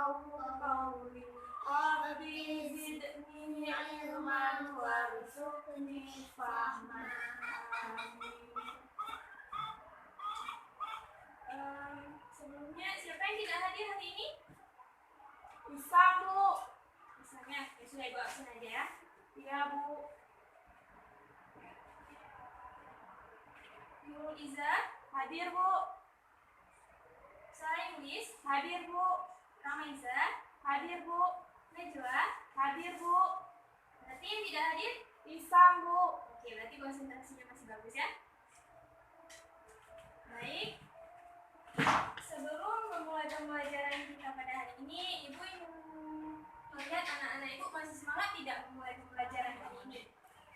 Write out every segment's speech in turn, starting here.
قولي ربي زدني علما وارزقني فهما. Sebelumnya siapa yang tidak hadir hari ini? Bisa Bu. Misalnya, ya sudah Ibu absen aja ya. Iya Bu. Ibu Iza hadir Bu. Sarah Inggris hadir Bu. Ramaiza hadir Bu. Najwa hadir Bu. Berarti yang tidak hadir Isam Bu. Oke, berarti konsentrasinya masih bagus ya. Baik. Sebelum memulai pembelajaran kita pada hari ini, Ibu ingin melihat anak-anak Ibu masih semangat tidak memulai pembelajaran hari ini.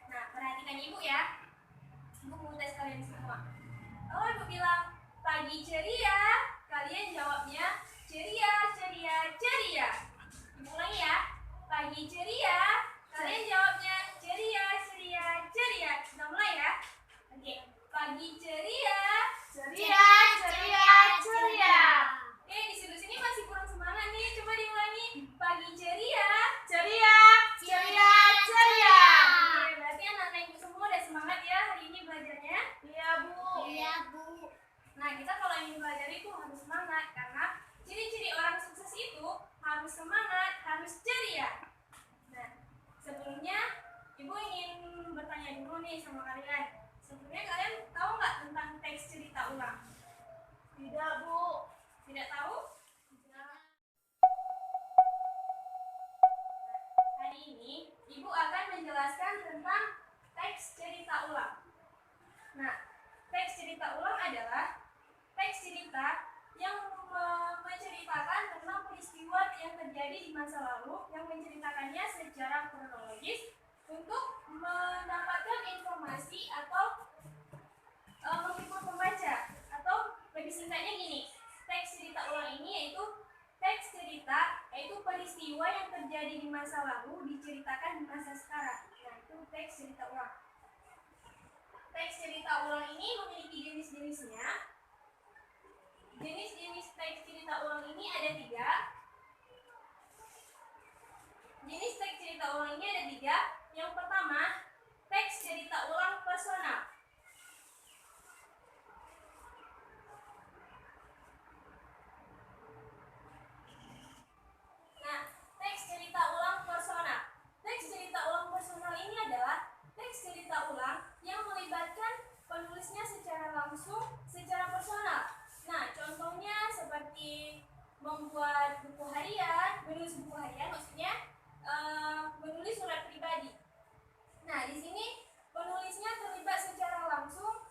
Nah, perhatikan Ibu ya. Ibu mau tes kalian semua. Kalau Ibu bilang pagi ceria, kalian jawabnya ceria, ceria, ceria. Ibu ulangi ya. Pagi ceria, kalian jawabnya ceria, ceria, ceria. Kita mulai ya. Oke. Pagi ceria, ceria, ceria, ceria. Oke, di sini masih kurang semangat nih. Coba diulangi. Pagi ceria, ceria, ceria, ceria. Oke, berarti anak-anak Ibu semua udah semangat ya hari ini belajarnya? Iya, Bu. Iya, Bu. Nah, kita kalau ingin belajar itu harus semangat karena ciri-ciri orang sukses itu harus semangat, harus ceria. Nah, sebelumnya Ibu ingin bertanya dulu nih sama kalian. Sebelumnya kalian tahu nggak tentang teks cerita ulang? Tidak, Bu. Tidak tahu? Tidak. Hari ini Ibu akan menjelaskan tentang teks cerita ulang. Nah, teks cerita ulang adalah teks cerita yang menceritakan tentang peristiwa yang terjadi di masa lalu, yang menceritakannya secara kronologis untuk mendapatkan informasi atau menghibur pembaca. Atau lebih singkatnya gini, teks cerita ulang ini yaitu teks cerita, yaitu peristiwa yang terjadi di masa lalu diceritakan di masa sekarang. Nah, itu teks cerita ulang. Teks cerita ulang ini memiliki jenis-jenisnya. Jenis-jenis teks cerita ulang ini ada 3. Jenis teks cerita ulang ini ada 3. Yang pertama, teks cerita ulang personal. Nah, teks cerita ulang personal. Teks cerita ulang personal ini adalah teks cerita ulang yang melibatkan penulisnya secara langsung, secara personal. Nah, contohnya seperti membuat buku harian, menulis buku harian maksudnya menulis surat pribadi. Nah, di sini penulisnya terlibat secara langsung,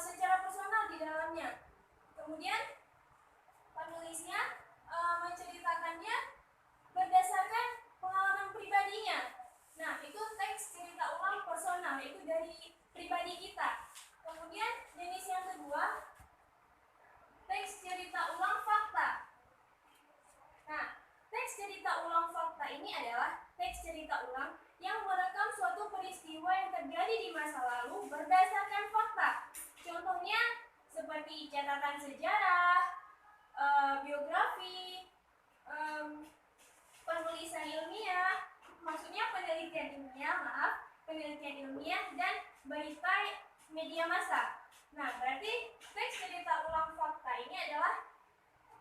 secara personal di dalamnya. Kemudian penulisnya menceritakannya berdasarkan pengalaman pribadinya. Nah, itu teks cerita ulang personal, yaitu dari pribadi kita. Kemudian jenis yang kedua, teks cerita ulang fakta. Nah, teks cerita ulang fakta ini adalah teks cerita ulang yang merekam suatu peristiwa yang terjadi di masa lalu berdasarkan fakta. Contohnya seperti catatan sejarah, biografi, penulisan ilmiah, maksudnya penelitian ilmiah dan berita media massa. Nah, berarti teks cerita ulang fakta ini adalah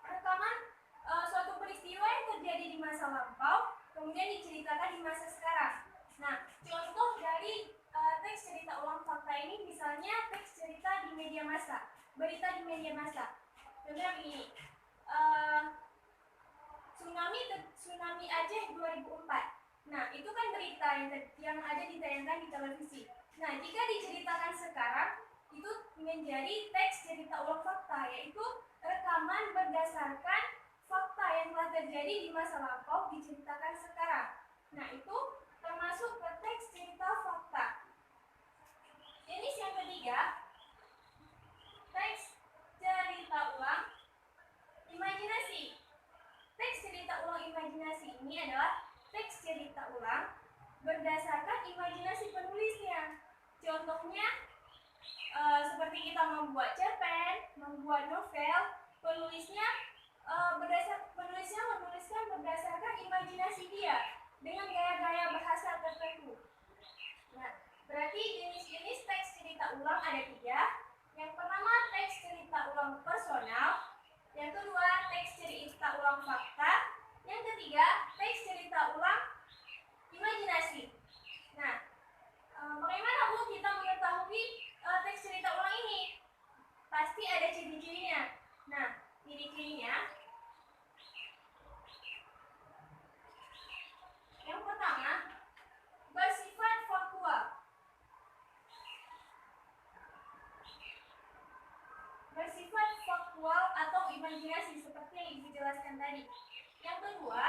rekaman suatu peristiwa yang terjadi di masa lampau, kemudian diceritakan di masa sekarang. Nah, contoh dari teks cerita ulang fakta ini misalnya teks cerita di media massa, berita di media massa. Contohnya begini, tsunami Aceh 2004. Nah, itu kan berita yang ada ditayangkan di televisi. Nah, jika diceritakan sekarang, itu menjadi teks cerita ulang fakta, yaitu rekaman berdasarkan fakta yang telah terjadi di masa lampau diceritakan sekarang. Nah, itu termasuk ke teks cerita fakta. Jenis yang ketiga, teks cerita ulang imajinasi. Teks cerita ulang imajinasi ini adalah teks cerita ulang berdasarkan imajinasi penulisnya. Contohnya seperti kita membuat cerpen, membuat novel, penulisnya penulisnya menuliskan berdasarkan imajinasi dia dengan gaya-gaya bahasa tertentu. Nah, berarti jenis-jenis teks cerita ulang ada 3. Yang pertama, teks cerita ulang personal. Yang kedua, teks cerita ulang fakta. Yang ketiga, teks cerita ulang imajinasi. Nah, bagaimana Bu kita mengetahui teks cerita ulang ini? Pasti ada ciri-cirinya. Nah, ciri-cirinya yang pertama, bersifat faktual. Bersifat faktual atau imajinasi seperti yang Ibu jelaskan tadi. Yang kedua,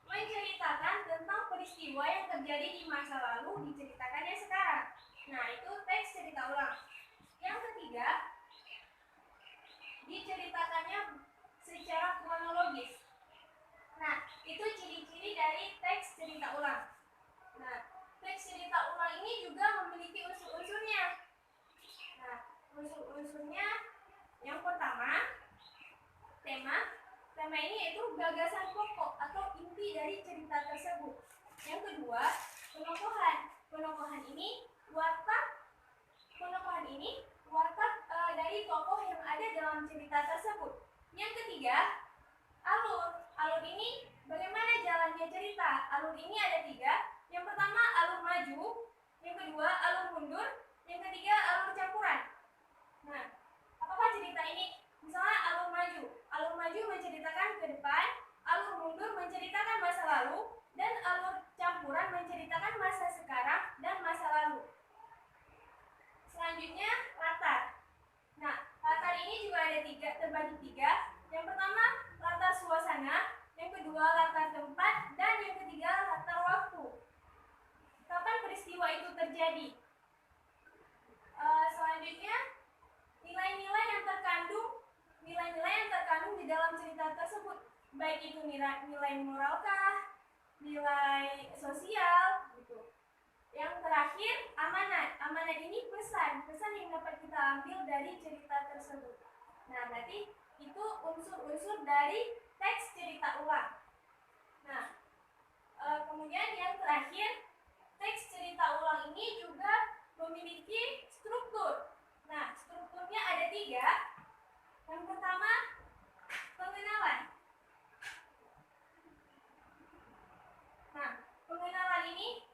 menceritakan tentang peristiwa yang terjadi di masa lalu diceritakannya sekarang. Nah, itu teks cerita ulang. Yang ketiga, diceritakannya secara kronologis. Nah, itu ciri-ciri dari teks cerita ulang. Nah, teks cerita ulang ini juga memiliki unsur-unsurnya. Nah, unsur-unsurnya yang pertama, tema. Tema ini yaitu gagasan pokok atau inti dari cerita tersebut. Yang kedua, penokohan. Penokohan ini watak dari tokoh yang ada dalam cerita tersebut. Yang ketiga, alur. Alur ini bagaimana jalannya cerita. Alur ini ada 3. Yang pertama, alur maju. Yang kedua, alur mundur. Yang ketiga, alur campuran. Nah, apakah cerita ini? Misalnya alur maju. Alur maju menceritakan ke depan, alur mundur menceritakan masa lalu, dan alur campuran menceritakan masa sekarang dan masa lalu. Selanjutnya, latar. Nah, latar ini juga ada 3, terbagi 3. Yang pertama, latar suasana. Yang kedua, latar tempat. Dan yang ketiga, latar waktu. Kapan peristiwa itu terjadi? Selanjutnya, nilai-nilai yang terkandung di dalam cerita tersebut, baik itu nilai moralkah, nilai sosial, gitu. Yang terakhir, amanat. Amanat ini pesan yang dapat kita ambil dari cerita tersebut. Nah, berarti itu unsur-unsur dari teks cerita ulang. Nah, kemudian yang terakhir, teks cerita ulang ini juga memiliki struktur. Nah, strukturnya ada 3. Yang pertama, pengenalan. Nah, pengenalan ini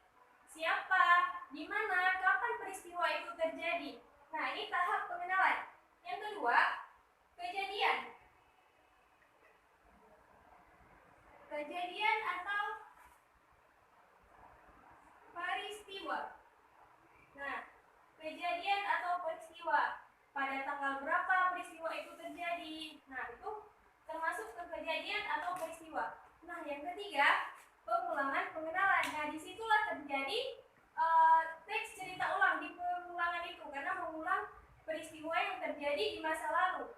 siapa, di mana, kapan peristiwa itu terjadi. Nah, ini tahap pengenalan. Yang kedua, kejadian. Kejadian atau peristiwa. Nah, kejadian atau peristiwa. Pada tanggal berapa peristiwa itu terjadi. Nah, itu termasuk ke kejadian atau peristiwa. Nah, yang ketiga, pengulangan pengenalan. Nah, disitulah terjadi teks cerita ulang di pengulangan itu, karena mengulang peristiwa yang terjadi di masa lalu.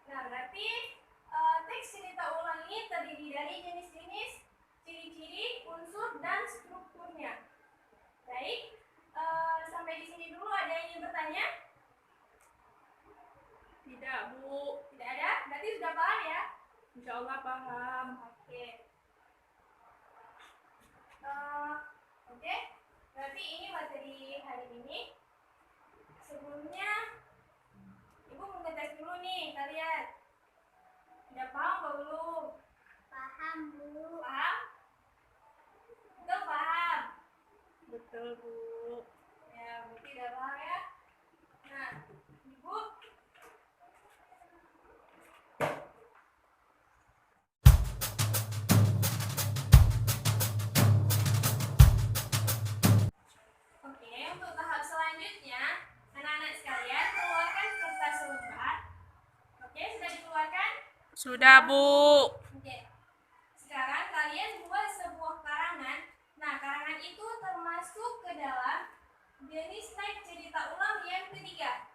Nah, berarti teks cerita ulang ini terdiri dari jenis-jenis, ciri-ciri, unsur, dan strukturnya. Baik, sampai di sini dulu. Ada yang ingin bertanya? Tidak, Bu. Tidak ada? Berarti sudah paham ya? Insya Allah paham. Oke. Oke. Berarti ini materi hari ini. Sebelumnya, Ibu mau ngetes dulu nih kalian. Udah paham atau belum? Paham, Bu. Paham? Udah paham? Betul, Bu. Ya, berarti udah paham ya. Nah, Ibu Oke, untuk tahap selanjutnya, anak-anak sekalian keluarkan kertas lembar. Oke, sudah dikeluarkan? Sudah, Bu. Oke. Sekarang kalian buat sebuah karangan. Nah, karangan itu termasuk ke dalam jenis teks cerita ulang yang ketiga.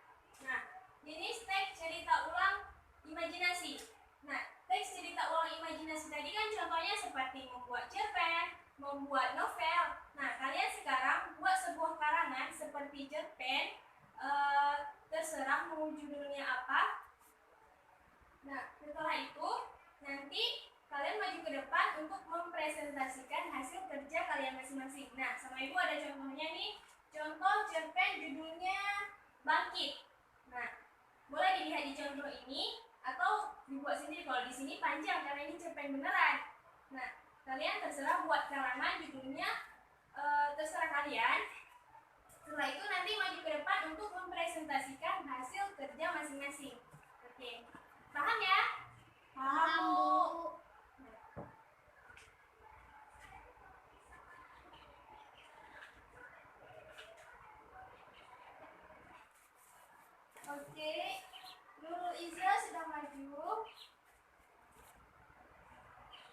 Nah, jenis teks cerita ulang imajinasi. Nah, teks cerita ulang imajinasi tadi kan contohnya seperti membuat cerpen, membuat novel. Nah, kalian sekarang buat sebuah karangan seperti cerpen, terserah mau judulnya apa, Nah, setelah itu nanti kalian maju ke depan untuk mempresentasikan hasil kerja kalian masing-masing. Nah, sama ibu ada contohnya nih. Contoh cerpen judulnya Bangkit. Nah, boleh dilihat di contoh ini atau dibuat sendiri. Kalau di sini panjang karena ini cerpen beneran. Nah, kalian terserah buat karangan judulnya, terserah kalian. Setelah itu nanti maju ke depan untuk mempresentasikan hasil kerja masing-masing. Oke, paham ya? Paham, Bu. Oke, Nurul Izra sudah maju.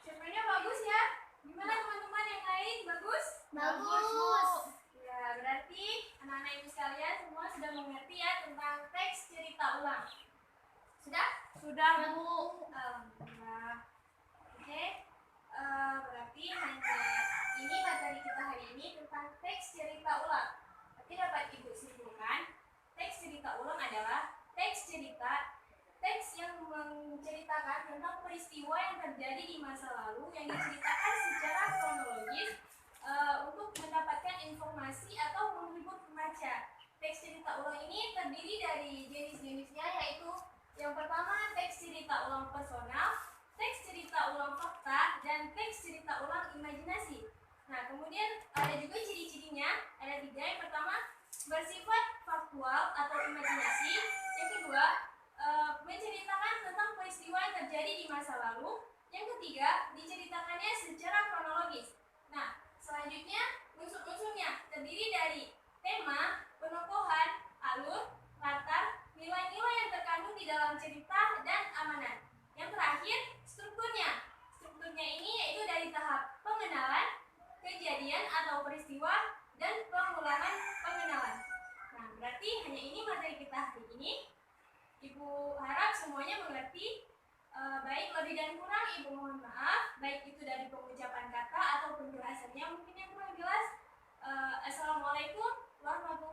Cerpennya bagus ya. Gimana teman-teman yang lain? Bagus? Bagus. Ya, berarti anak-anak ibu sekalian semua sudah mengerti ya tentang teks cerita ulang. Sudah? Sudah, Bu. Alhamdulillah. Oke, berarti hanya ini materi kita hari ini tentang teks cerita ulang. Tapi dapat ibu simpulkan, teks cerita ulang adalah teks yang menceritakan tentang peristiwa yang terjadi di masa lalu yang diceritakan secara kronologis untuk mendapatkan informasi atau menghibur pembaca. Teks cerita ulang ini terdiri dari jenis-jenisnya, yaitu yang pertama teks cerita ulang personal, teks cerita ulang fakta, dan teks cerita ulang imajinasi. Nah, kemudian ada juga ciri-cirinya, ada 3. Yang pertama, bersifat faktual atau imajinasi. Yang kedua, menceritakan tentang peristiwa yang terjadi di masa lalu. Yang ketiga, diceritakannya secara kronologis. Nah, selanjutnya unsur-unsurnya terdiri dari tema, penokohan, alur, latar, nilai-nilai yang terkandung di dalam cerita, dan amanat. Yang terakhir, strukturnya. Strukturnya ini yaitu dari tahap pengenalan, kejadian atau peristiwa, dan pengulangan pengenalan. Nah, berarti hanya ini materi kita hari ini. Ibu harap semuanya mengerti. Baik lebih dan kurang ibu mohon maaf, baik itu dari pengucapan kata atau penjelasannya mungkin yang kurang jelas. Assalamualaikum warahmatullahi